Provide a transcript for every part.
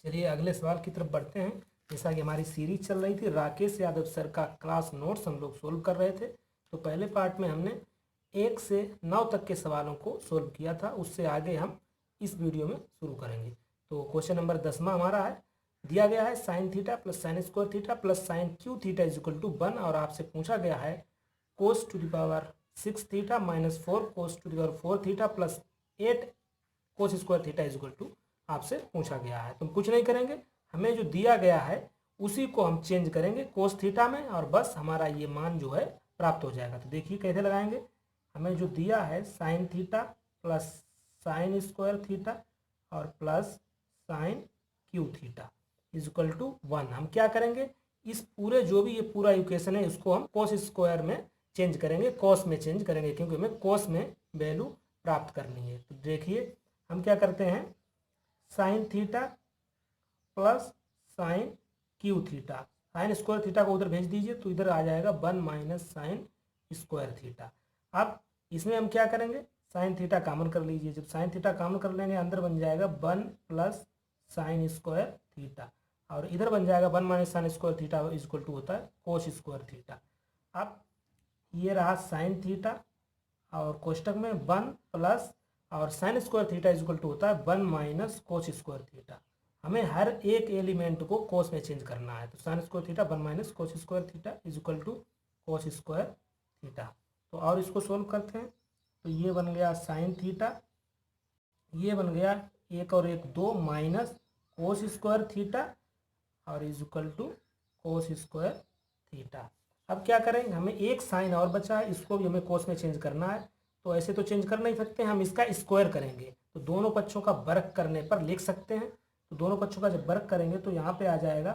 चलिए अगले सवाल की तरफ बढ़ते हैं। जैसा कि हमारी सीरीज चल रही थी राकेश यादव सर का क्लास नोट्स हम लोग सोल्व कर रहे थे। तो पहले पार्ट में हमने 1 से 9 तक के सवालों को सोल्व किया था, उससे आगे हम इस वीडियो में शुरू करेंगे। तो क्वेश्चन नंबर 10वां हमारा है, दिया गया है sine theta plus sine square theta plus sine cube theta is equal to 1 और आपसे पूछा गया है cos to the power 6 theta minus 4 cos to the power 4 theta plus 8 cos square theta is equal to आपसे पूछा गया है। तो हम कुछ नहीं करेंगे, हमें जो दिया गया है उसी को हम चेंज करेंगे कोस थीटा में और बस हमारा ये मान जो है प्राप्त हो जाएगा। तो देखिए कैसे लगाएंगे, हमें जो दिया है sine theta plus sine square theta और plus sine cube theta is equal to 1। हम क्या करेंगे, इस पूरे जो भी ये पूरा इक्वेशन है इसको हम कोस स्क्वायर में चेंज करेंगे, कोस में चेंज करेंगे, क्योंकि हमें कोस में वैल्यू प्राप्त करनी है। तो देखिए हम क्या करते हैं, sine theta plus sine cube theta, sign square theta को उधर भेज दीजिए तो इधर आ जाएगा 1 माइनस साइन स्क्वायर थीटा। अब इसमें हम क्या करेंगे, साइन थीटा कॉमन कर लीजिए, जब साइन थीटा कॉमन कर लेंगे अंदर बन जाएगा 1 प्लस साइन स्क्वायर थीटा और इधर बन जाएगा 1 minus sine square theta is equal to होता है कोस स्क्वायर थीटा। अब ये रहा साइन थीटा और कोष्टक में 1 प्लस और sine square theta is equal to होता है 1 माइनस कोस स्क्वायर थीटा। हमें हर एक एलिमेंट को कोस में चेंज करना है, तो sine square theta 1 minus cos square theta is equal to cos square theta. तो और इसको सोल्व करते हैं, तो ये बन गया साइन थीटा, ये बन गया 1 और 1 2 माइनस कोस स्क्वायर थीटा और is equal to cos square theta. अब क्या करेंगे, हमें एक साइन और बचा है, इसको भी हमें कोस में चेंज करना है। तो ऐसे तो चेंज कर नहीं सकते, हम इसका स्क्वायर करेंगे, तो दोनों पक्षों का वर्ग करने पर लिख सकते हैं। तो दोनों पक्षों का जब वर्ग करेंगे तो यहाँ पे आ जाएगा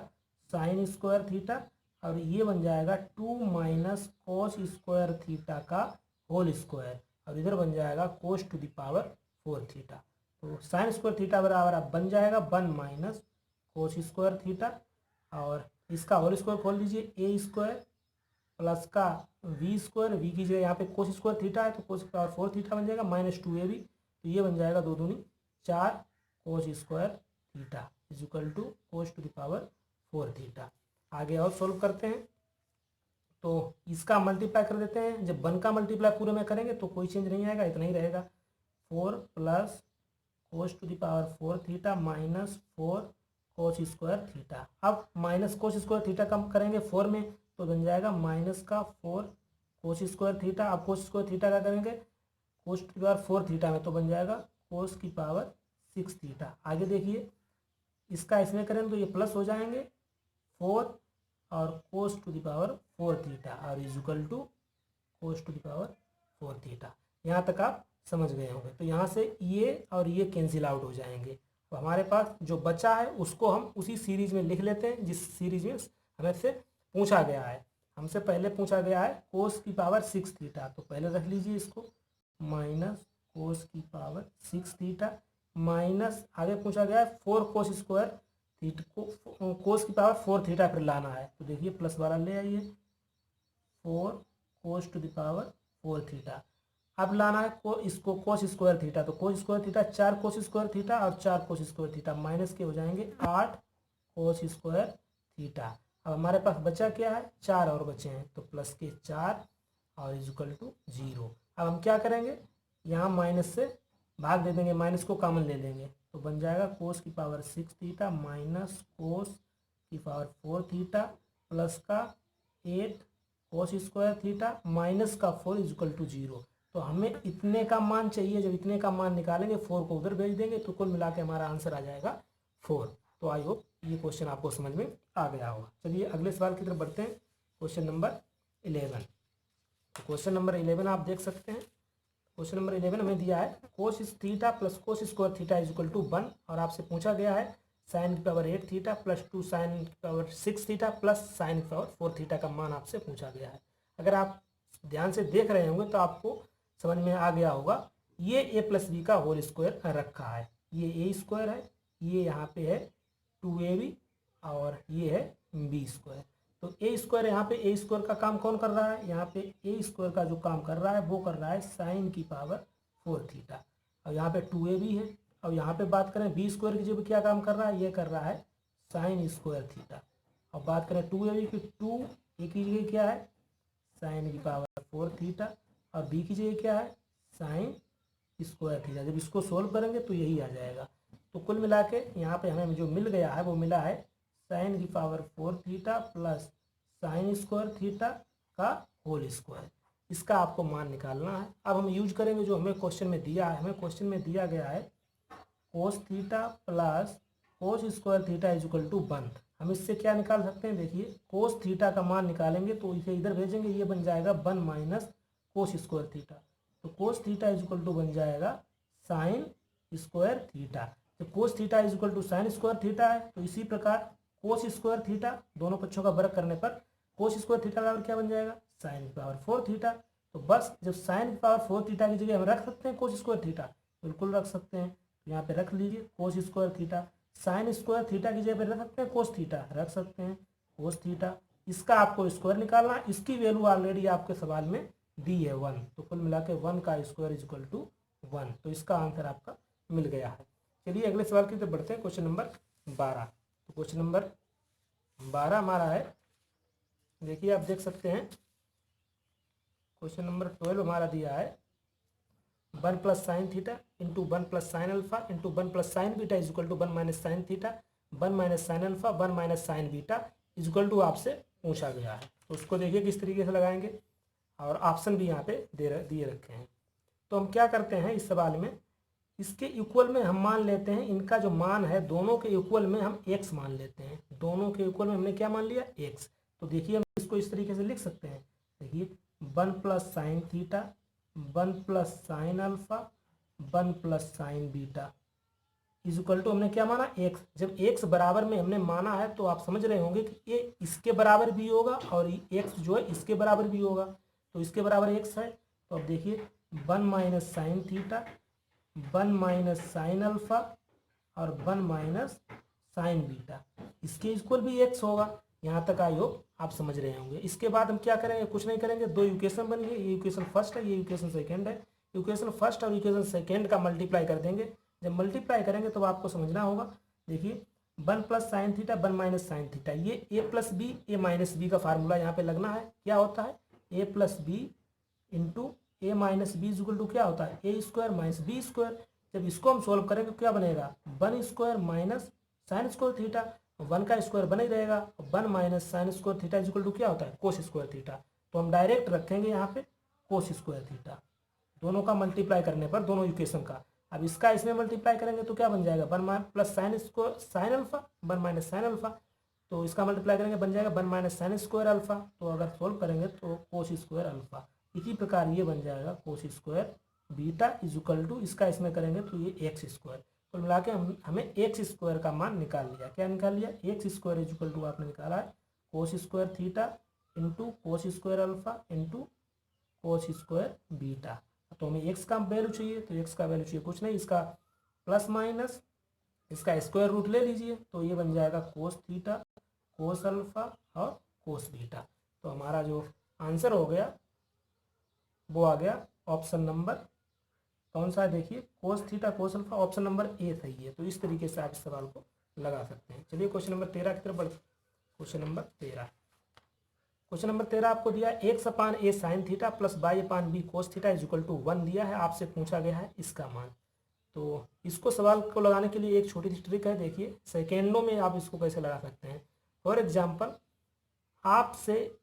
साइन स्क्वायर थीटा और ये बन जाएगा 2 माइनस कोस स्क्वायर थीटा का होल स्क्वायर और इधर बन जाएगा कोस टू द पावर 4 थीटा। तो साइन स्क्वायर थीटा बराबर अब बन जाएगा 1 माइनस कोस स्क्वायर थीटा और इसका होल स्क्वायर खोल लीजिए, ए स्क्वायर प्लस का वी स्क्वायर, वी की जगह यहाँ पे कोस स्क्वायर थीटा है तो कोस की पावर 4 थीटा बन जाएगा माइनस 2ab, तो ये बन जाएगा 2 दूनी 4 cos square theta is equal to cos to the power 4 theta. आगे और सोल्व करते हैं, तो इसका मल्टीप्लाई कर देते हैं, जब 1 का मल्टीप्लाई पूरे में करेंगे तो कोई चेंज नहीं आएगा, इतना ही रहेगा 4 plus cos to the power 4 theta minus 4 cos square theta. अब माइनस कोस स्क्वायर थीटा कम करेंगे 4 में तो बन जाएगा माइनस का 4 कोस स्क्वायर थीटा। अब कोस स्क्वायर थीटा का करेंगे कोस टू द पावर 4 थीटा में तो बन जाएगा कोस की पावर 6 थीटा। आगे देखिए इसका इसमें करेंगे तो ये प्लस हो जाएंगे 4 और cos to the power 4 theta और is equal to cos to the power 4 theta. यहाँ तक आप समझ गए होंगे। तो यहाँ से ये और ये कैंसिल आउट हो जाएंगे, तो हमारे पास जो बचा है उसको हम उसी सीरीज में लिख लेते हैं जिस सीरीज में हमें से पूछा गया है। हमसे पहले पूछा गया है कोस की पावर 6 थीटा, तो पहले रख लीजिए इसको माइनस कोस की पावर 6 थीटा माइनस आगे पूछा गया है 4 कोस स्क्वायर थीटा को कोस की पावर 4 थीटा फिर लाना है, तो देखिए प्लस वाला ले आइए 4 cos to the power 4 theta. अब लाना है इसको कोस स्क्वायर थीटा, तो कोस square theta 4 cos square theta और 4 कोस स्क्वायर थीटा माइनस के हो जाएंगे 8 कोस स्क्वायर थीटा। अब हमारे पास बचा क्या है, 4 और बचे हैं तो प्लस के 4 और इज इक्वल टू 0। अब हम क्या करेंगे, यहाँ माइनस से भाग दे देंगे, माइनस को कॉमन ले लेंगे तो बन जाएगा कोस की पावर 6 थीटा माइनस कोस की पावर 4 थीटा प्लस का 8 कोस स्क्वायर थीटा माइनस का 4 इज इक्वल टू 0। तो हमें इतने का मान चाहिए, जब इतने का मान निकालेंगे 4 को उधर भेज देंगे तो कुल मिला के हमारा आंसर आ जाएगा 4। तो आई होप ये क्वेश्चन आपको समझ में आ गया होगा। चलिए अगले सवाल की तरफ बढ़ते हैं, क्वेश्चन नंबर 11। तो क्वेश्चन नंबर 11 आप देख सकते हैं, क्वेश्चन नंबर 11 हमें दिया है cos theta plus cos square theta is equal to 1 और आपसे पूछा गया है साइन की पावर 8 थीटा प्लस 2 साइन की पावर 6 थीटा प्लस साइन की पावर 4 थीटा का मान आपसे पूछा गया है। अगर आप ध्यान से देख रहे होंगे तो आपको समझ में आ गया होगा, ये ए प्लस बी का होल स्क्वायर रखा है, ये ए स्क्वायर है, ये यहाँ पे है 2ab और ये है बी स्क्वायर। तो ए स्क्वायर यहाँ पे ए स्क्वायर का काम कौन कर रहा है, यहाँ पे ए स्क्वायर का जो काम कर रहा है वो कर रहा है साइन की पावर 4 थीटा और यहाँ पे 2ab है अब यहाँ पे बात करें बी स्क्वायर की जगह क्या काम कर रहा है, ये कर रहा है साइन स्क्वायर थीटा। अब बात करें 2ab की, 2a की जगह क्या है साइन की पावर 4 थीटा और बी की जगह क्या है साइन स्क्वायर थीटा। जब इसको सोल्व करेंगे तो यही आ जाएगा। तो कुल मिला के यहाँ पे हमें जो मिल गया है वो मिला है साइन की power 4 theta plus sine square theta का होल स्क्वायर। इसका आपको मान निकालना है। अब हम यूज करेंगे जो हमें क्वेश्चन में दिया है। हमें क्वेश्चन में दिया गया है cos theta plus cos square theta is equal to 1। हम इससे क्या निकाल सकते हैं, देखिए कोस थीटा का मान निकालेंगे तो इसे इधर भेजेंगे, ये बन जाएगा 1 माइनस कोस स्क्वायर थीटा। तो cos theta is equal to बन जाएगा साइन स्क्वायर थीटा। तो cos theta is equal to sine square theta है, तो इसी प्रकार कोस स्क्वायर थीटा दोनों पक्षों का वर्ग करने पर कोस स्क्वायर थीटा बराबर क्या बन जाएगा साइन की पावर 4 थीटा। तो बस जब साइन की पावर 4 थीटा की जगह हम रख सकते हैं कोस स्क्वायर थीटा, बिल्कुल रख सकते हैं। तो यहाँ पे रख लीजिए कोस square theta. Sign square theta की जगह पे रख सकते हैं कोस थीटा, रख सकते हैं कोस थीटा। इसका आपको स्क्वायर निकालना है। इसकी वैल्यू ऑलरेडी आपके सवाल में दी है 1। तो कुल मिला के 1 का स्क्वायर इज इक्वल टू 1। तो इसका आंसर आपका मिल गया है। चलिए अगले सवाल की तरफ बढ़ते हैं, क्वेश्चन नंबर 12। तो क्वेश्चन नंबर 12 हमारा है, देखिए आप देख सकते हैं क्वेश्चन नंबर 12 हमारा दिया है 1 plus sine theta into 1 plus sine alpha into 1 plus sine beta is equal to 1 minus sine theta 1 minus sine alpha 1 minus sine beta is equal to आपसे पूछा गया है। तो उसको देखिए किस तरीके से लगाएंगे और ऑप्शन भी यहाँ पे दिए रखे हैं। तो हम क्या करते हैं इस सवाल में, इसके इक्वल में हम मान लेते हैं, इनका जो मान है दोनों के इक्वल में हम x मान लेते हैं। दोनों के इक्वल में हमने क्या मान लिया x। तो देखिए हम इसको इस तरीके से लिख सकते हैं, देखिए 1 plus sine theta 1 plus sine alpha 1 plus sine beta is equal to हमने क्या माना x। जब x बराबर में हमने माना है तो आप समझ रहे होंगे कि ये इसके बराबर भी होगा और x जो है इसके बराबर भी होगा। तो इसके बराबर x है, तो अब देखिए 1 minus sine theta 1 minus sine alpha और 1 माइनस साइन बीटा, इसके इक्वल भी x होगा। यहाँ तक आई होप आप समझ रहे होंगे। इसके बाद हम क्या करेंगे, कुछ नहीं करेंगे, दो इक्वेशन बन गए, ये इक्वेशन फर्स्ट है, ये इक्वेशन सेकंड है। इक्वेशन फर्स्ट और इक्वेशन सेकंड का मल्टीप्लाई कर देंगे। जब मल्टीप्लाई करेंगे तो आपको समझना होगा, देखिए 1 plus sine theta 1 minus sine theta, ये a plus B A minus B का फार्मूला यहाँ पे लगना है। क्या होता है a plus B into A minus B is equal to क्या होता है A square minus B square. जब इसको हम सोल्व करेंगे क्या बनेगा 1 square minus sine square theta, 1 का स्क्वायर बना ही रहेगा। 1 minus sine square theta is equal to क्या होता है कोस स्क्वायर थीटा। तो हम डायरेक्ट रखेंगे यहाँ पे कोस स्क्वायर थीटा, दोनों का मल्टीप्लाई करने पर दोनों इक्वेशन का। अब इसका इसमें मल्टीप्लाई करेंगे तो क्या बन जाएगा 1 plus sine square sine alpha 1 minus sine alpha, तो इसका मल्टीप्लाई करेंगे बन जाएगा 1 माइनस साइन स्क्वायर अल्फा। तो अगर सोल्व करेंगे तो कोस स्क्वायर अल्फा। इसी प्रकार ये बन जाएगा cos square beta is equal to, इसका इसमें करेंगे तो ये एक्स स्क्वायर। तो मिला के हमें एक्स स्क्वायर का मान निकाल लिया। क्या निकाल लिया X square is equal to आपने निकाला है cos square theta into cos square alpha into cos square beta. तो हमें एक्स का वैल्यू चाहिए, तो एक्स का वैल्यू चाहिए कुछ नहीं, इसका प्लस माइनस इसका स्क्वायर रूट ले लीजिए, तो ये बन जाएगा कोस थीटा कोस अल्फा और कोस बीटा। तो हमारा जो आंसर हो गया वो आ गया ऑप्शन नंबर कौन सा है, देखिए cos theta cos alpha, option number A सही है। तो इस तरीके से आप इस सवाल को लगा सकते हैं। चलिए क्वेश्चन नंबर 13 की तरफ बढ़ते। क्वेश्चन नंबर 13 आपको दिया X upon A sine theta plus Y upon B cos theta is equal to 1 दिया है। आपसे पूछा गया है इसका मान। तो इसको सवाल को लगाने के लिए एक छोटी सी ट्रिक है, देखिए सेकेंडों में आप इसको कैसे लगा सकते हैं। फॉर एग्जाम्पल आपसे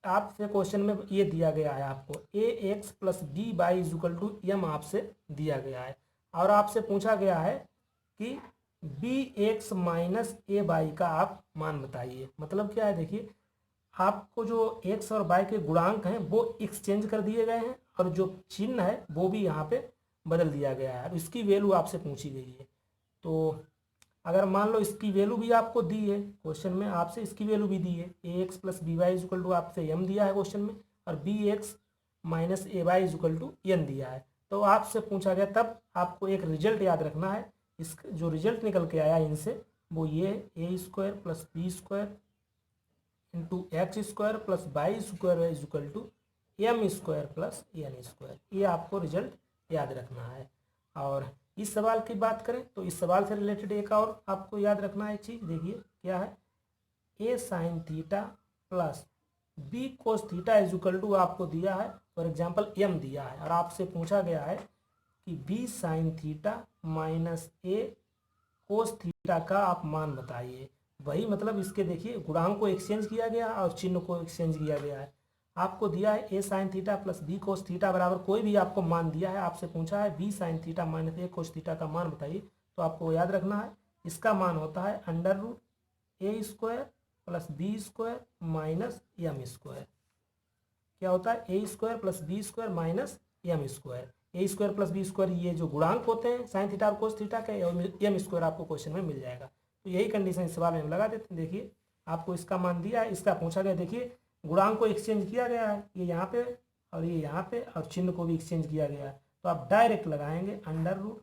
क्वेश्चन में ये दिया गया है, आपको A X plus B Y is equal to M आपसे दिया गया है और आपसे पूछा गया है कि B X minus A Y का आप मान बताइए। मतलब क्या है, देखिए आपको जो एक्स और बाई के गुणांक हैं वो एक्सचेंज कर दिए गए हैं और जो चिन्ह है वो भी यहाँ पे बदल दिया गया है। इसकी वैल्यू आपसे पूछी गई है। तो अगर मान लो इसकी वैल्यू भी आपको दी है क्वेश्चन में, आपसे इसकी वैल्यू भी दी है A X plus B Y is equal to आपसे एम दिया है क्वेश्चन में, और B X minus A Y is equal to N दिया है। तो आपसे पूछा गया, तब आपको एक रिजल्ट याद रखना है। इस जो रिजल्ट निकल के आया इनसे वो ये A square plus B square into X square plus Y square is equal to M square plus N square. ये आपको रिजल्ट याद रखना है। और इस सवाल की बात करें तो इस सवाल से रिलेटेड एक और आपको याद रखना है चीज़, देखिए क्या है, A sine theta plus B cos theta is equal to आपको दिया है फॉर एग्जांपल एम दिया है और आपसे पूछा गया है कि B sine theta minus A cos theta का आप मान बताइए। वही मतलब इसके देखिए गुणांक को एक्सचेंज किया गया और चिन्ह को एक्सचेंज किया गया है। आपको दिया है A sine theta plus B cos theta बराबर कोई भी आपको मान दिया है, आपसे पूछा है B sine theta minus A cos theta का मान बताइए। तो आपको याद रखना है इसका मान होता है under root A square plus B square minus M square. क्या होता है, A square plus B square minus M square. A square plus B square ये जो गुणांक होते हैं साइन थीटा और कोस थीटा के, एम स्क्वायर आपको क्वेश्चन में मिल जाएगा। तो यही कंडीशन इस सवाल में हम लगा देते हैं। देखिए आपको इसका मान दिया है, इसका पूछा गया, देखिए गुणांक को एक्सचेंज किया गया है, ये यहाँ पे और ये यहाँ पे, और चिन्ह को भी एक्सचेंज किया गया है। तो आप डायरेक्ट लगाएंगे अंडर रूट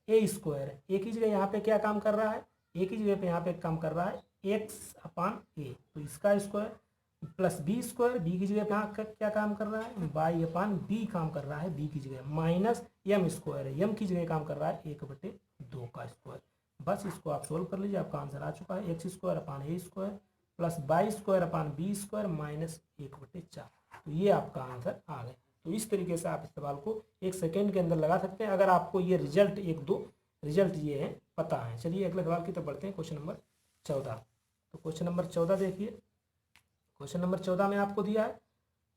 ए स्क्वायर, एक ही जगह यहाँ पे क्या काम कर रहा है, एक ही जगह पे यहाँ पे काम कर रहा है एक्स अपान ए, तो इसका square plus B square, B की जगह पे यहाँ क्या काम कर रहा है, बाई अपान बी काम कर रहा है बी की जगह, माइनस एम स्क्वायर है, एम की जगह काम कर रहा है 1/2 का स्क्वायर। बस इसको आप सोल्व कर लीजिए, आपका आंसर आ चुका है X square upon A square plus Y square upon B square minus 1/4। तो ये आपका आंसर आ गया। तो इस तरीके से आप इस सवाल को 1 सेकेंड के अंदर लगा सकते हैं अगर आपको ये रिजल्ट, 1-2 रिजल्ट ये है पता है। चलिए अगले सवाल की तरफ बढ़ते हैं, क्वेश्चन नंबर 14। तो क्वेश्चन नंबर 14 देखिए, क्वेश्चन नंबर 14 में आपको दिया है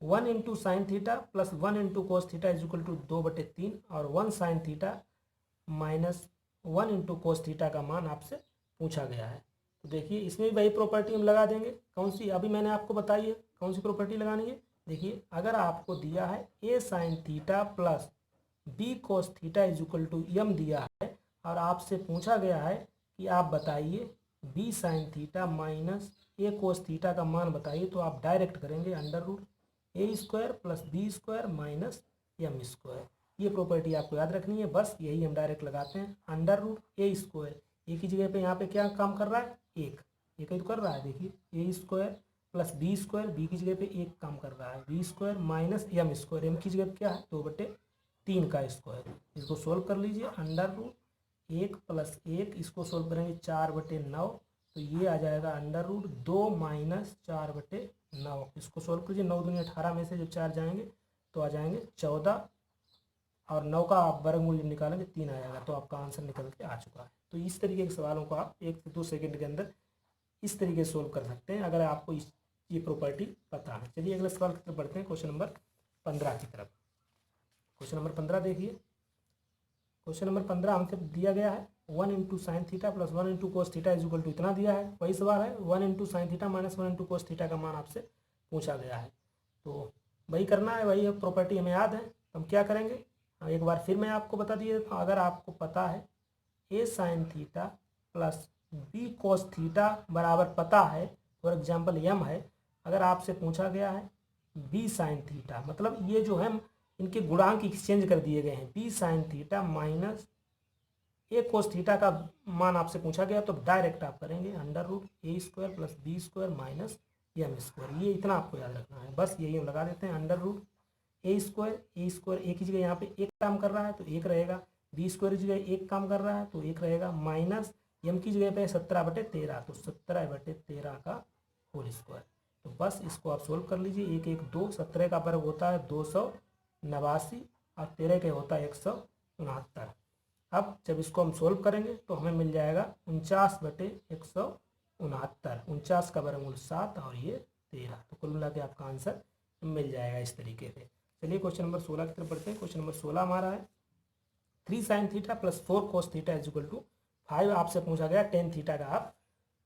1 into sine theta plus 1 into cos theta is equal to 2/3 और 1 sine theta minus 1 into cos theta का मान आपसे पूछा गया है। तो देखिए इसमें भी वही प्रॉपर्टी हम लगा देंगे, कौन सी अभी मैंने आपको बताई है, कौन सी प्रॉपर्टी लगानी है। देखिए अगर आपको दिया है A sine theta plus B cos theta is equal to M दिया है और आपसे पूछा गया है कि आप बताइए B sine theta minus A cos theta का मान बताइए, तो आप डायरेक्ट करेंगे under root A square plus B square minus M square. ये प्रॉपर्टी आपको याद रखनी है, बस यही हम डायरेक्ट लगाते हैं अंडर रूट ए स्क्वायर, ए की जगह पे यहाँ पे क्या काम कर रहा है, एक ही तो कर रहा है, देखिए A square plus B square, B की जगह पे एक काम कर रहा है B square minus M square, M की जगह पे क्या है 2/3 का स्क्वायर। इसको सोल्व कर लीजिए अंडर रूट 1 प्लस 1, इसको सोल्व करेंगे 4/9, तो ये आ जाएगा अंडर रूट 2 माइनस 4/9। इसको सोल्व कीजिए, 9 दूनी 18 में से जब 4 जाएंगे तो आ जाएंगे 14 और 9 का आप वर्गमूल जब निकालेंगे 3 आ जाएगा। तो आपका आंसर निकल के आ चुका है। तो इस तरीके के सवालों को आप 1 से 2 सेकंड के अंदर इस तरीके से सोल्व कर सकते हैं अगर आपको ये प्रॉपर्टी पता है। चलिए अगले सवाल की तरफ बढ़ते हैं, क्वेश्चन नंबर 15 की तरफ। क्वेश्चन नंबर 15 देखिए, क्वेश्चन नंबर 15 हमसे दिया गया है 1 into sine theta plus 1 into cos theta is equal to इतना दिया है। वही सवाल है 1 into sine theta minus 1 into cos theta का मान आपसे पूछा गया है। तो वही करना है, वही प्रॉपर्टी हमें याद है। हम क्या करेंगे, एक बार फिर मैं आपको बता दिया देता हूँ। अगर आपको पता है A sine theta plus B cos theta बराबर पता है, फॉर एग्जाम्पल एम है, अगर आपसे पूछा गया है बी साइन थीटा, मतलब ये जो है इनके गुणांक एक्सचेंज कर दिए गए हैं, B sine theta minus A cos theta का मान आपसे पूछा गया, तो डायरेक्ट आप करेंगे under root A square plus B square minus M square. ये इतना आपको याद रखना है, बस यही हम लगा देते हैं अंडर रूट ए स्क्वायर एक ही जगह यहाँ पे एक काम कर रहा है तो एक रहेगा, बी स्क्वायर की जगह एक काम कर रहा है तो एक रहेगा, माइनस एम की जगह पे 17/13 तो 17/13 का होल स्क्वायर। तो बस इसको आप सोल्व कर लीजिए, 1 1 2, 17 का वर्ग होता है 289 और 13 के होता है 169। अब जब इसको हम सोल्व करेंगे तो हमें मिल जाएगा 49/169, 49 का वर्गमूल 7 और ये 13, तो कुल मिला के आपका आंसर मिल जाएगा इस तरीके से। चलिए क्वेश्चन नंबर 16 की तरफ बढ़ते हैं। क्वेश्चन नंबर 16 हमारा है 3 sine theta plus 4 cos theta is equal to 5। आपसे पूछा गया टेन थीटा का आप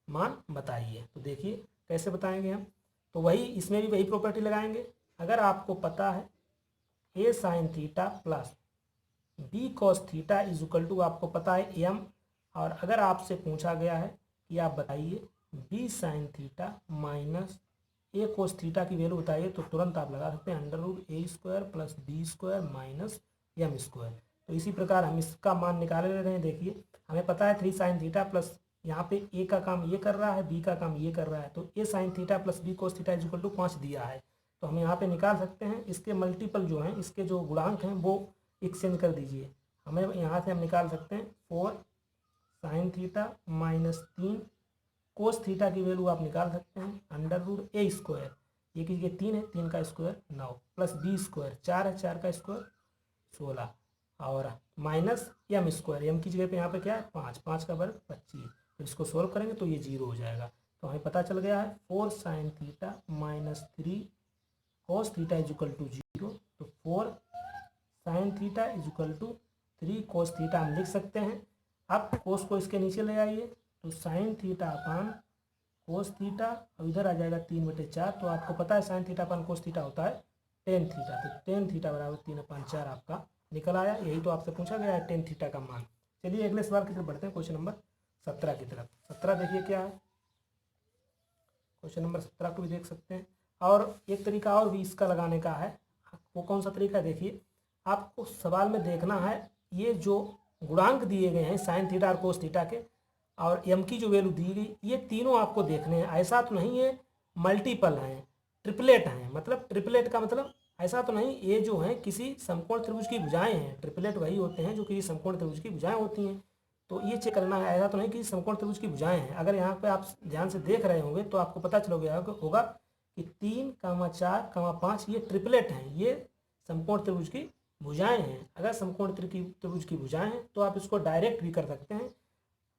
मान बताइए। तो देखिए कैसे बताएंगे हम, तो वही इसमें भी वही प्रॉपर्टी लगाएंगे। अगर आपको पता है A sine theta plus B cos theta is equal to आपको पता है एम, और अगर आपसे पूछा गया है कि आप बताइए B sine theta minus A cos theta की वैल्यू बताइए, तो तुरंत आप लगा सकते हैं under root A square plus B square minus M square. तो इसी प्रकार हम इसका मान निकाले ले रहे हैं। देखिए हमें पता है 3 साइन थीटा प्लस यहाँ पे ए का काम ये कर रहा है, बी का काम ये कर रहा है, तो A sine theta plus B cos theta is equal to 5 दिया है, तो हम यहाँ पे निकाल सकते हैं। इसके मल्टीपल जो हैं, इसके जो गुणांक हैं वो एक्सचेंज कर दीजिए। हमें यहाँ से हम निकाल सकते हैं 4 sine theta minus 3 cos theta की वैल्यू आप निकाल सकते हैं अंडर रूट ए स्क्वायर, ये कीजिए 3 है, 3 का स्क्वायर 9 प्लस बी स्क्वायर 4 है, 4 का स्क्वायर 16 और माइनस एम स्क्वायर, एम की जगह पे यहाँ पे क्या है 5, 5 का वर्ग 25। तो इसको सोल्व करेंगे तो ये 0 हो जाएगा। तो हमें पता चल गया है 4 sine theta minus 3 cos theta is equal to 0। तो 4 sine theta is equal to 3 cos theta हम लिख सकते हैं। अब कोस को इसके नीचे ले आइए तो sine theta upon cos theta और इधर आ जाएगा 3/4। तो आपको पता है sine theta upon cos theta होता है टेन थीटा। तो टेन थीटा बराबर 3/4 आपका निकल आया। यही तो आपसे पूछा गया है टेन थीटा का मान। चलिए अगले सवाल की तरफ बढ़ते हैं, क्वेश्चन नंबर 17 की तरफ। 17 देखिए क्या है, क्वेश्चन नंबर 17 को भी देख सकते हैं। और एक तरीका और भी इसका लगाने का है, वो कौन सा तरीका देखिए, आपको सवाल में देखना है ये जो गुणांक दिए गए हैं साइन थीटा और कोस थीटा के और एम की जो वैल्यू दी गई, ये तीनों आपको देखने हैं। ऐसा तो नहीं है मल्टीपल हैं, ट्रिपलेट हैं। मतलब ट्रिपलेट का मतलब ऐसा तो नहीं ये जो है किसी समकोण त्रिभुज की भुजाएं हैं। ट्रिपलेट वही होते हैं जो किसी समकोण त्रिभुज की भुजाएं होती हैं। तो ये चेक करना है, ऐसा तो नहीं कि समकोण त्रिभुज की भुजाएं हैं। अगर यहाँ पे आप ध्यान से देख रहे होंगे तो आपको पता चल गया होगा कि 3, 4, 5 ये ट्रिपलेट हैं, ये समकोण त्रिभुज की भुजाएं हैं। अगर समकोण त्रिभुज की भुजाएं हैं तो आप इसको डायरेक्ट भी कर सकते हैं।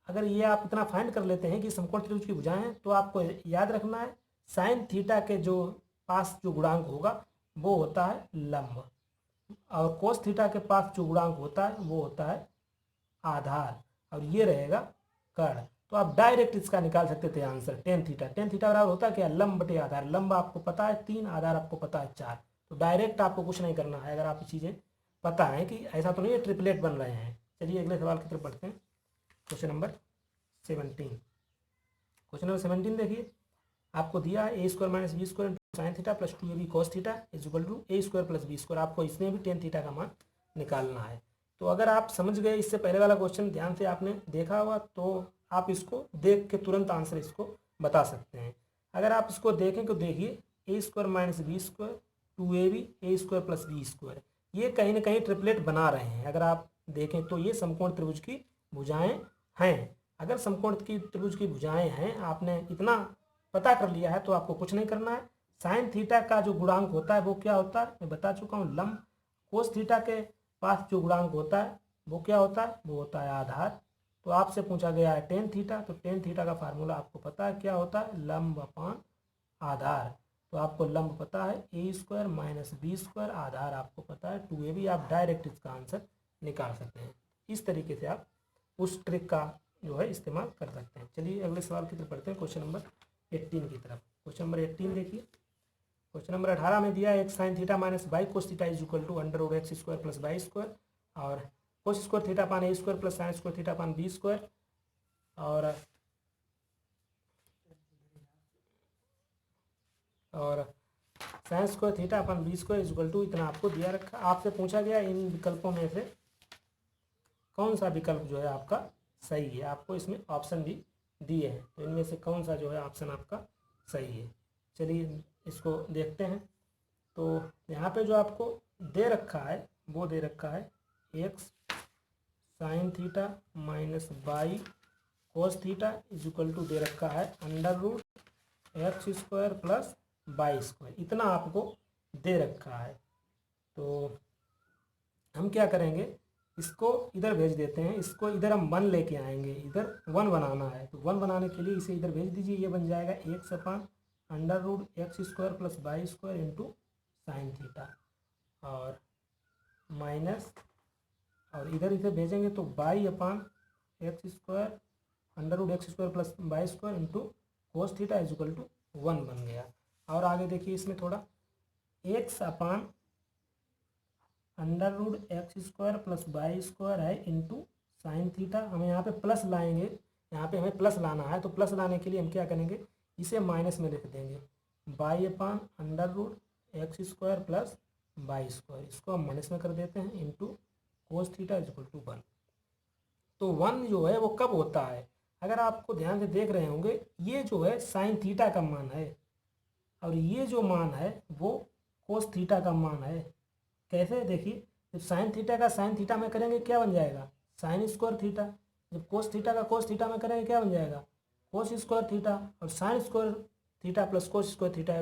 अगर ये आप इतना फाइंड कर लेते हैं कि समकोण त्रिभुज की भुजाएं हैं तो आपको याद रखना है साइन थीटा के जो पास जो गुणांक होगा वो होता है लंब और कोस थीटा के पास जो गुणांक होता है वो होता है आधार और ये रहेगा कर्ण। तो आप डायरेक्ट इसका निकाल सकते थे answer tan theta. Tan theta बराबर होता है क्या, लंब बटे आधार। लंब आपको पता है 3, आधार आपको पता है 4। तो डायरेक्ट आपको कुछ नहीं करना है अगर आप चीज़ें पता है कि ऐसा तो नहीं है ट्रिपलेट बन रहे हैं। चलिए अगले सवाल की तरफ बढ़ते हैं, क्वेश्चन नंबर 17। क्वेश्चन नंबर 17 देखिए, आपको दिया है A square minus B square sine theta plus 2ab cos theta is equal to A square plus B square. आपको इसमें भी टेन थीटा का मान निकालना है। तो अगर आप समझ गए, इससे पहले वाला क्वेश्चन ध्यान से आपने देखा होगा तो आप इसको देख के तुरंत आंसर इसको बता सकते हैं। अगर आप इसको देखें तो देखिए A square minus B square 2ab A square plus B square, ये कहीं ना कहीं ट्रिपलेट बना रहे हैं। अगर आप देखें तो ये समकोण त्रिभुज की भुजाएं हैं। अगर समकोण की त्रिभुज की भुजाएं हैं, आपने इतना पता कर लिया है तो आपको कुछ नहीं करना है। साइन थीटा का जो गुणांक होता है वो क्या होता है, मैं बता चुका हूँ लंब। कोस थीटा के पास जो गुणांक होता है वो क्या होता है, वो होता है आधार। तो आपसे पूछा गया है टेन थीटा, तो टेन थीटा का फार्मूला आपको पता है क्या होता है, लंब अपान आधार। तो आपको लंब पता है A square minus B square, आधार आपको पता है 2ab। आप डायरेक्ट इसका आंसर निकाल सकते हैं। इस तरीके से आप उस ट्रिक का जो है इस्तेमाल कर सकते हैं। चलिए अगले सवाल की तरफ बढ़ते हैं, क्वेश्चन नंबर 18 की तरफ। क्वेश्चन नंबर 18 देखिए, क्वेश्चन नंबर 18 में दिया है X sine theta minus Y cos theta is equal to under root X square plus Y square और cos square theta upon A square plus sine square theta upon B square और sine square theta upon B square is equal to इतना आपको दिया रखा। आपसे पूछा गया इन विकल्पों में से कौन सा विकल्प जो है आपका सही है। आपको इसमें ऑप्शन भी दिए हैं, तो इनमें से कौन सा जो है ऑप्शन आपका सही है। चलिए इसको देखते हैं। तो यहाँ पे जो आपको दे रखा है वो दे रखा है X sine theta minus Y cos theta is equal to दे रखा है under root X square plus Y square, इतना आपको दे रखा है। तो हम क्या करेंगे, इसको इधर भेज देते हैं, इसको इधर हम 1 लेके आएंगे, इधर 1 बनाना है। तो 1 बनाने के लिए इसे इधर भेज दीजिए, ये बन जाएगा X upon under root X square plus Y square into sine theta और माइनस, और इधर इधर भेजेंगे तो Y upon X square under root X square plus Y square into cos theta is equal to 1 बन गया। और आगे देखिए इसमें थोड़ा X upon under root X square plus Y square है इंटू साइन थीटा। हमें यहाँ पे प्लस लाएंगे, यहाँ पे हमें प्लस लाना है। तो प्लस लाने के लिए हम क्या करेंगे, इसे माइनस में लिख देंगे, Y upon under root X square plus Y square, इसको हम माइनस में कर देते हैं into cos theta is equal to 1। तो 1 जो है वो कब होता है, अगर आपको ध्यान से देख रहे होंगे, ये जो है साइन थीटा का मान है और ये जो मान है वो कोस थीटा का मान है। कैसे देखिए, तो साइन थीटा का साइन थीटा में करेंगे क्या बन जाएगा, साइन स्क्वायर थीटा। जब कोस थीटा का कोस थीटा में करेंगे क्या बन जाएगा, कोस स्क्वायर थीटा। और sine square theta plus cos square theta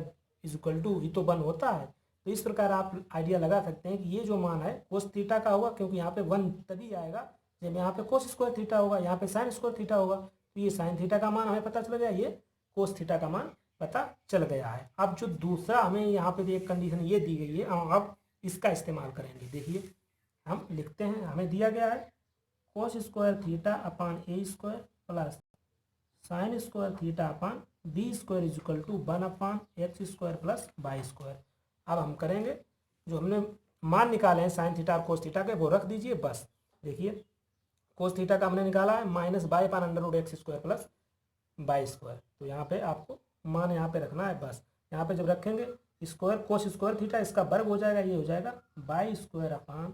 is equal to ही तो 1 होता है। तो इस प्रकार आप आइडिया लगा सकते हैं कि ये जो मान है कोस थीटा का होगा, क्योंकि यहाँ पे 1 तभी आएगा जब यहाँ पे कोस स्क्वायर थीटा होगा, यहाँ पे साइन स्क्वायर थीटा होगा। तो ये साइन थीटा का मान हमें पता चल गया, ये कोस थीटा का मान पता चल गया है। अब जो दूसरा हमें यहाँ पे एक कंडीशन ये दी गई है, अब इसका इस्तेमाल करेंगे। देखिए हम लिखते हैं, हमें दिया गया है cos square theta upon A square plus sine square theta upon B square is equal to 1 upon X square plus Y square. अब हम करेंगे, जो हमने मान निकाले हैं साइन थीटा और कोस थीटा के, वो रख दीजिए बस। देखिए कोस थीटा का हमने निकाला है minus Y upon under root X square plus Y square. तो यहाँ पे आपको मान यहाँ पे रखना है बस। यहाँ पे जब रखेंगे स्क्वायर कोस स्क्वायर थीटा इसका वर्ग हो जाएगा, ये हो जाएगा Y square upon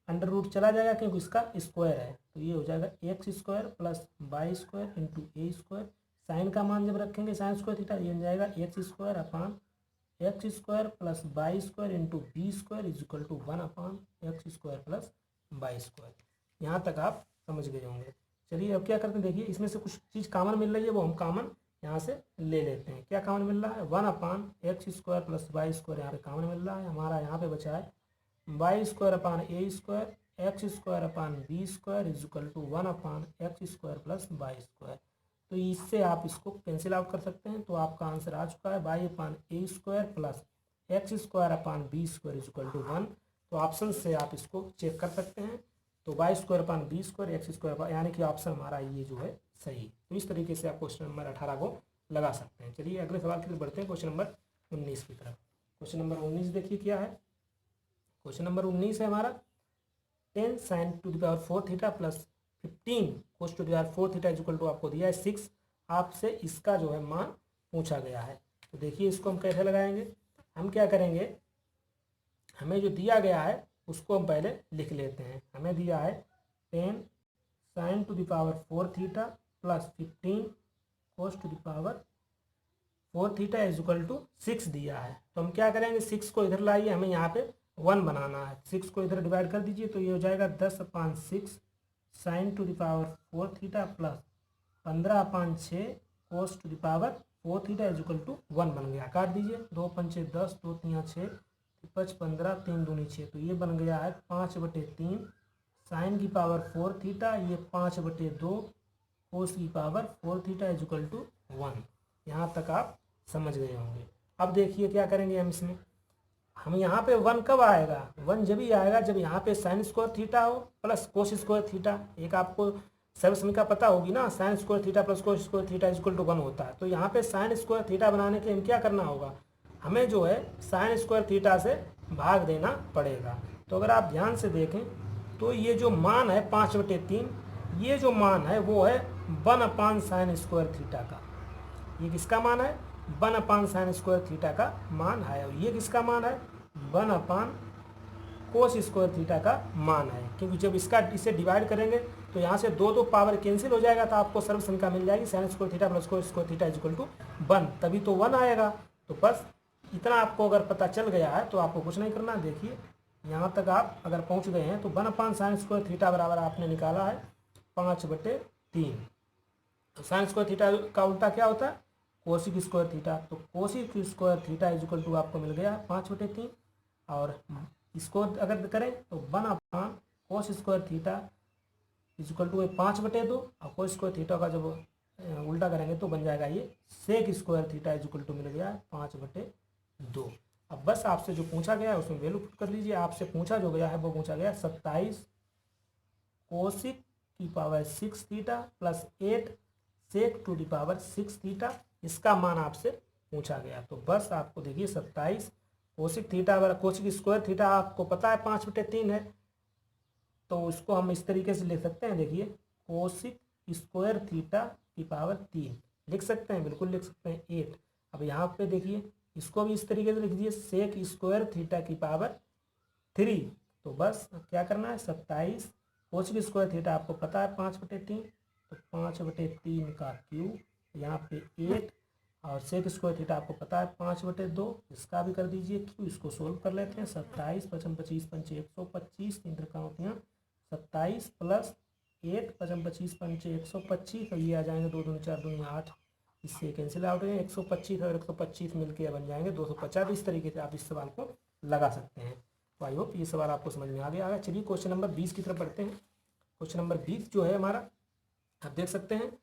under root चला जाएगा क्योंकि इसका स्क्वायर है, तो ये हो जाएगा X square plus Y square into A square. Sine का मान जब रखेंगे साइन स्क्वायर थीटा, ये हो जाएगा X square upon X square plus Y square into B square is equal to 1 upon X square plus Y square. यहाँ तक आप समझ गए होंगे। चलिए अब क्या करते हैं, देखिए इसमें से कुछ चीज़ कॉमन मिल रही है, वो हम कॉमन यहाँ से ले लेते हैं। क्या कॉमन मिल रहा है, 1 upon X square plus Y square यहाँ पे कॉमन मिल रहा है। हमारा यहाँ पे बचा है Y square upon A square X square upon B square is equal to 1 upon X square plus Y square. तो इससे आप इसको कैंसिल आउट कर सकते हैं। तो आपका आंसर आ चुका है Y upon A square plus X square upon B square is equal to 1। तो ऑप्शन से आप इसको चेक कर सकते हैं। तो Y square upon B square X square, यानी कि ऑप्शन हमारा ये जो है सही। तो इस तरीके से आप क्वेश्चन नंबर 18 को लगा सकते हैं। चलिए अगले सवाल की तरफ बढ़ते हैं, क्वेश्चन नंबर 19 की तरफ। क्वेश्चन नंबर 19 देखिए क्या है। क्वेश्चन नंबर 19 है हमारा 10 sine to the power 4 theta plus 15 cos to the power 4 theta is equal to आपको दिया है 6। आपसे इसका जो है मान पूछा गया है। तो देखिए इसको हम कैसे लगाएंगे, हम क्या करेंगे, हमें जो दिया गया है उसको हम पहले लिख लेते हैं। हमें दिया है 10 sine to the power 4 theta plus 15 cos to the power 4 theta is equal to 6 दिया है। तो हम क्या करेंगे, 6 को इधर लाइए, हमें यहाँ पे 1 बनाना है। 6 को इधर डिवाइड कर दीजिए, तो ये हो जाएगा 10 upon 6 sine to the power 4 theta plus 15 upon 6 cos to the power 4 theta is equal to 1 बन गया। काट दीजिए, 2 पंचे 10, 2 तिया 6, 5 15, 3 दूनी 6। तो ये बन गया है 5/3 साइन की पावर 4 थीटा, ये 5/2 कोस की power 4 theta is equal to 1। यहाँ तक आप समझ गए होंगे। अब देखिए क्या करेंगे हम इसमें, हम यहाँ पे 1 कब आएगा, 1 जब ही आएगा जब यहाँ पे साइन स्क्वायर थीटा हो प्लस कोस स्क्वायर थीटा। एक आपको सर्वसमीका पता होगी ना, sine square theta plus cos square theta is equal to 1 होता है। तो यहाँ पे साइन स्क्वायर थीटा बनाने के लिए क्या करना होगा, हमें जो है साइन स्क्वायर थीटा से भाग देना पड़ेगा। तो अगर आप ध्यान से देखें तो ये जो मान है 5/3, ये जो मान है वो है 1 अपान साइन स्क्वायर थीटा का। ये किसका मान है, 1 अपान साइन स्क्वायर थीटा का मान है। और ये किसका मान है, 1 अपान कोस स्क्वायर थीटा का मान है। क्योंकि जब इसे डिवाइड करेंगे तो यहाँ से 2 पावर कैंसिल हो जाएगा, तो आपको सर्वसंख्या मिल जाएगी sine square theta plus cos square theta is equal to 1, तभी तो 1 आएगा। तो बस इतना आपको अगर पता चल गया है तो आपको कुछ नहीं करना। देखिए यहाँ तक आप अगर पहुँच गए हैं तो 1 अपान साइन स्क्वायर थीटा बराबर आपने निकाला है 5/3। तो साइन स्क्वायर थीटा का उल्टा क्या होता है, कोसिक स्क्वायर थीटा। तो cosec square theta is equal to आपको मिल गया 5/3। और इसको अगर करें तो 1 upon cos square theta is equal to 5/2। और कोस स्क्वायर थीटा का जब उल्टा करेंगे तो बन जाएगा ये sec square theta is equal to मिल गया 5/2। अब बस आपसे जो पूछा गया है उसमें वैल्यू पुट कर लीजिए। आपसे पूछा जो गया है वो पूछा गया 27 कोसिक की power 6 theta plus 8 sec to the power 6 theta, इसका मान आपसे पूछा गया। तो बस आपको देखिए 27 कोसिक थीटा बराबर कोसिक स्क्वायर थीटा आपको पता है 5/3 है, तो उसको हम इस तरीके से लिख सकते हैं। देखिए कोसिक स्क्वायर थीटा की पावर 3 लिख सकते हैं, बिल्कुल लिख सकते हैं 8। अब यहाँ पे देखिए इसको भी इस तरीके से लिख दीजिए सेक स्क्वायर थीटा की पावर 3। तो बस क्या करना है, 27 कोसिक स्क्वायर थीटा आपको पता है 5/3, तो 5/3 का क्यूब, यहाँ पे 8 और और सेक स्क्वायर थीटा आपको पता है 5/2, इसका भी कर दीजिए क्यों, इसको सोल्व कर लेते हैं। 27 पचम 25 पंचे 125, 3 त्रिका होती हैं 27 प्लस 8 पचम 25 पंचे 125, और ये आ जाएंगे 2 दूनी 4 दूनी 8, इससे कैंसिल आउट है। 125 और 125 मिलकर बन जाएंगे 250। इस तरीके से आप इस सवाल को लगा सकते हैं। तो आई होप ये सवाल आपको समझ में आ गया। चलिए क्वेश्चन नंबर 20 की तरफ बढ़ते हैं। क्वेश्चन नंबर 20 जो है हमारा, आप देख सकते हैं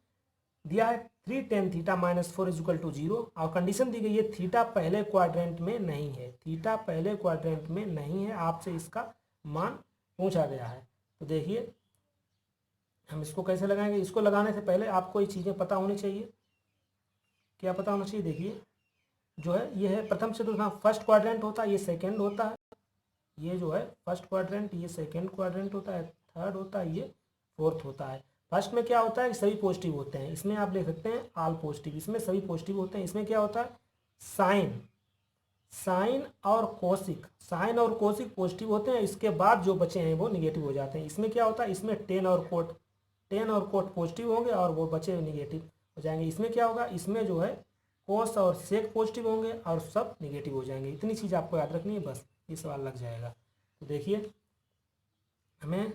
दिया है 3 tan theta minus 4 equal to 0, और कंडीशन दी गई है थीटा पहले क्वाड्रेंट में नहीं है। थीटा पहले क्वाड्रेंट में नहीं है, आपसे इसका मान पूछा गया है। तो देखिए हम इसको कैसे लगाएंगे। इसको लगाने से पहले आपको ये चीज़ें पता होनी चाहिए। क्या पता होना चाहिए, देखिए जो है ये है प्रथम चतुर्थांश, फर्स्ट क्वाड्रेंट होता है, ये सेकेंड होता है। ये जो है फर्स्ट क्वाड्रेंट, ये सेकेंड क्वाड्रेंट होता है, थर्ड होता है, ये फोर्थ होता है। फर्स्ट में क्या होता है, सभी पॉजिटिव होते हैं, इसमें आप लिख सकते हैं ऑल पॉजिटिव, इसमें सभी पॉजिटिव होते हैं। इसमें क्या होता है, साइन और कोसिक, साइन और कोसिक पॉजिटिव होते हैं, इसके बाद जो बचे हैं वो निगेटिव हो जाते हैं। इसमें क्या होता है, इसमें टेन और कोट पॉजिटिव होंगे और वो बचे निगेटिव हो जाएंगे। इसमें क्या होगा, इसमें जो है कोस और सेक पॉजिटिव होंगे और सब निगेटिव हो जाएंगे। इतनी चीज़ आपको याद रखनी है, बस ये सवाल लग जाएगा। तो देखिए हमें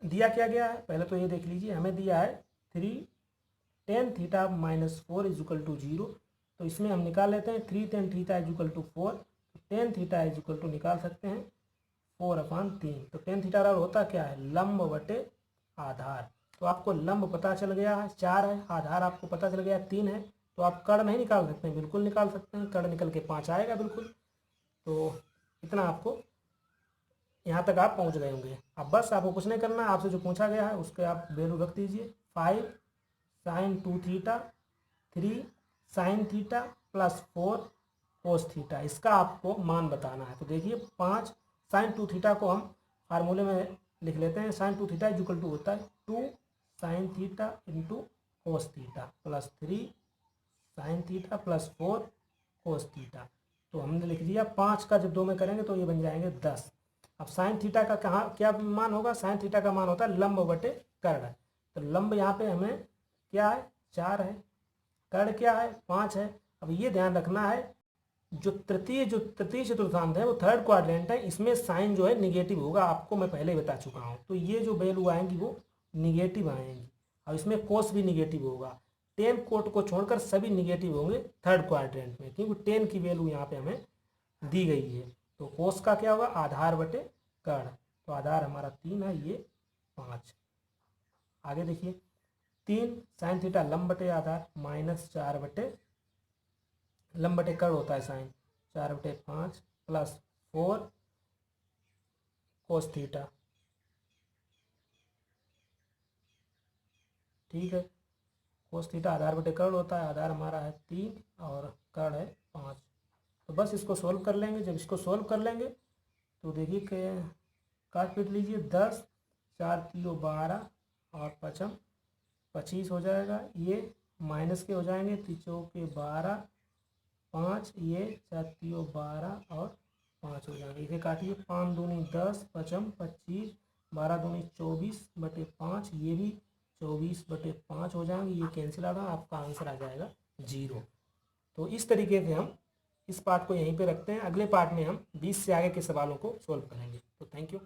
दिया क्या गया है, पहले तो ये देख लीजिए, हमें दिया है 3 tan theta minus 4 equal to 0। तो इसमें हम निकाल लेते हैं 3 tan theta equal to 4, tan theta equal to निकाल सकते हैं 4/3। तो tan थीटा होता क्या है, लंब बटे आधार। तो आपको लंब पता चल गया है 4 है, आधार आपको पता चल गया 3 है। तो आप कर्ण नहीं निकाल सकते हैं, बिल्कुल निकाल सकते हैं, कर्ण निकल के 5 आएगा बिल्कुल। तो इतना आपको यहाँ तक आप पहुँच गए होंगे। अब बस आपको कुछ नहीं करना है, आपसे जो पूछा गया है उसके आप वैल्यू रख दीजिए। 5 sin 2 theta, 3 sin theta plus 4 cos theta, इसका आपको मान बताना है। तो देखिए 5 sin 2 थीटा को हम फार्मूले में लिख लेते हैं। sin 2 थीटा इक्वल टू होता है 2 sin theta into cos theta plus 3 sin theta plus 4 cos theta. तो हमने लिख दिया 5 का जब 2 में करेंगे तो ये बन जाएंगे 10। अब साइन थीटा का कहाँ क्या मान होगा, साइन थीटा का मान होता है लंब बटे कर्ण। तो लंब यहाँ पे हमें क्या है 4 है, कर्ण क्या है 5 है। अब ये ध्यान रखना है जो तृतीय चतुर्थांश है वो थर्ड क्वाड्रेंट है, इसमें साइन जो है निगेटिव होगा, आपको मैं पहले ही बता चुका हूँ। तो ये जो वैल्यू आएंगी वो निगेटिव आएंगी, और इसमें कोस भी निगेटिव होगा। टेन कोट को छोड़कर सभी निगेटिव होंगे थर्ड क्वाड्रेंट में, क्योंकि टेन की वैल्यू यहाँ पे हमें दी गई है। तो कोस का क्या होगा, आधार बटे कर्ण। तो आधार हमारा 3 है, ये 5। आगे देखिए 3 sin थीटा लंब बटे आधार माइनस 4 बटे लंब बटे कर्ण होता है साइन, 4/5 प्लस 4 कोस थीटा। ठीक है, कोस थीटा आधार बटे कर्ण होता है, आधार हमारा है 3 और कर्ण है 5। तो बस इसको सोल्व कर लेंगे। जब इसको सोल्व कर लेंगे तो देखिए कि काट पीट लीजिए, 10 4 3 12 और 5 25 हो जाएगा। ये माइनस के हो जाएंगे, 3 के 12 5, ये 4 12 और 5 हो जाएंगे। इसे काटिए, 5 दूनी 10 5 25, 12 दूनी 24/5, ये भी 24/5 हो जाएंगे। ये कैंसिल आ रहा, आपका आंसर आ जाएगा 0। तो इस तरीके से हम इस पार्ट को यहीं पे रखते हैं। अगले पार्ट में हम 20 से आगे के सवालों को सोल्व करेंगे। तो थैंक यू।